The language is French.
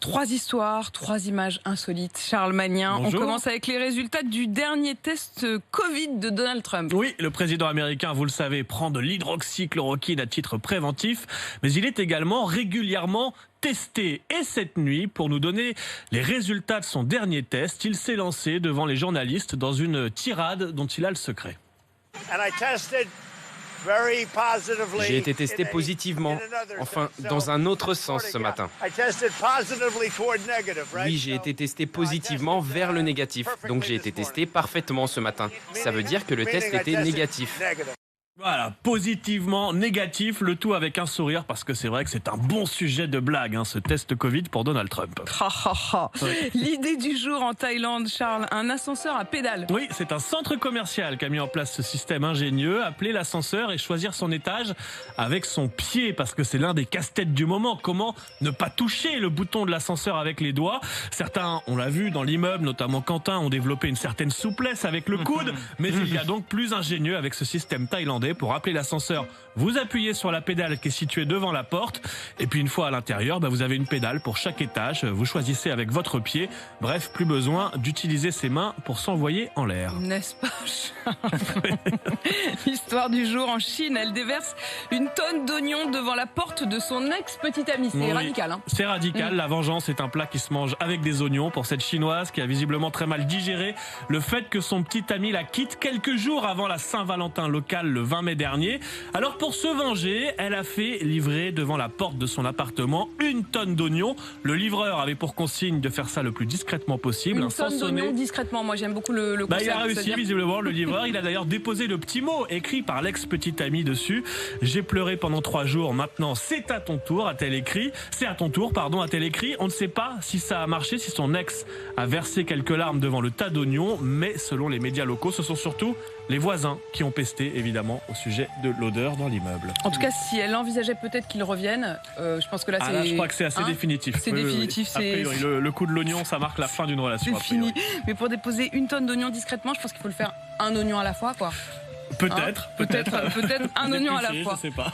3 histoires, 3 images insolites. Charles Magnin, Bonjour. on commence avec les résultats du dernier test Covid de Donald Trump. Oui, le président américain, vous le savez, prend de l'hydroxychloroquine à titre préventif, mais il est également régulièrement testé. Et cette nuit, pour nous donner les résultats de son dernier test, il s'est lancé devant les journalistes dans une tirade dont il a le secret. J'ai été testé positivement, enfin dans un autre sens ce matin. Oui, j'ai été testé positivement vers le négatif, donc j'ai été testé parfaitement ce matin. Ça veut dire que le test était négatif. Voilà, positivement, négatif, le tout avec un sourire, parce que c'est vrai que c'est un bon sujet de blague, ce test Covid pour Donald Trump. L'idée du jour en Thaïlande, Charles, un ascenseur à pédales. Oui, c'est un centre commercial qui a mis en place ce système ingénieux, appeler l'ascenseur et choisir son étage avec son pied, parce que c'est l'un des casse-têtes du moment. Comment ne pas toucher le bouton de l'ascenseur avec les doigts? Certains, on l'a vu dans l'immeuble, notamment Quentin, ont développé une certaine souplesse avec le coude, mais il y a donc plus ingénieux avec ce système thaïlandais. Pour appeler l'ascenseur, vous appuyez sur la pédale qui est située devant la porte, et puis une fois à l'intérieur, vous avez une pédale pour chaque étage. Vous choisissez avec votre pied. Bref, plus besoin d'utiliser ses mains pour s'envoyer en l'air. N'est-ce pas, Charles? L'histoire du jour en Chine, elle déverse une tonne d'oignons devant la porte de son ex-petite amie. C'est radical, hein? C'est radical. La vengeance est un plat qui se mange avec des oignons pour cette Chinoise qui a visiblement très mal digéré le fait que son petit ami la quitte quelques jours avant la Saint-Valentin locale le 20 mai dernier. Alors pour se venger, elle a fait livrer devant la porte de son appartement une tonne d'oignons. Le livreur avait pour consigne de faire ça le plus discrètement possible. Une tonne d'oignons discrètement. Moi j'aime beaucoup le concept. Il a réussi visiblement, le livreur. Il a d'ailleurs déposé le petit mot écrit par l'ex-petite amie dessus. J'ai pleuré pendant 3 jours. Maintenant c'est à ton tour, a-t-elle écrit. C'est à ton tour, pardon, a-t-elle écrit. On ne sait pas si ça a marché, si son ex a versé quelques larmes devant le tas d'oignons, mais selon les médias locaux, ce sont surtout les voisins qui ont pesté évidemment au sujet de l'odeur dans l'immeuble. En tout cas, si elle envisageait peut-être qu'il revienne, je pense que là c'est... Là, je crois que c'est assez définitif. C'est définitif. A priori, le coup de l'oignon, ça marque la fin d'une relation. C'est fini. Mais pour déposer une tonne d'oignons discrètement, je pense qu'il faut le faire un oignon à la fois, quoi. Peut-être un oignon à la fois. Je sais pas.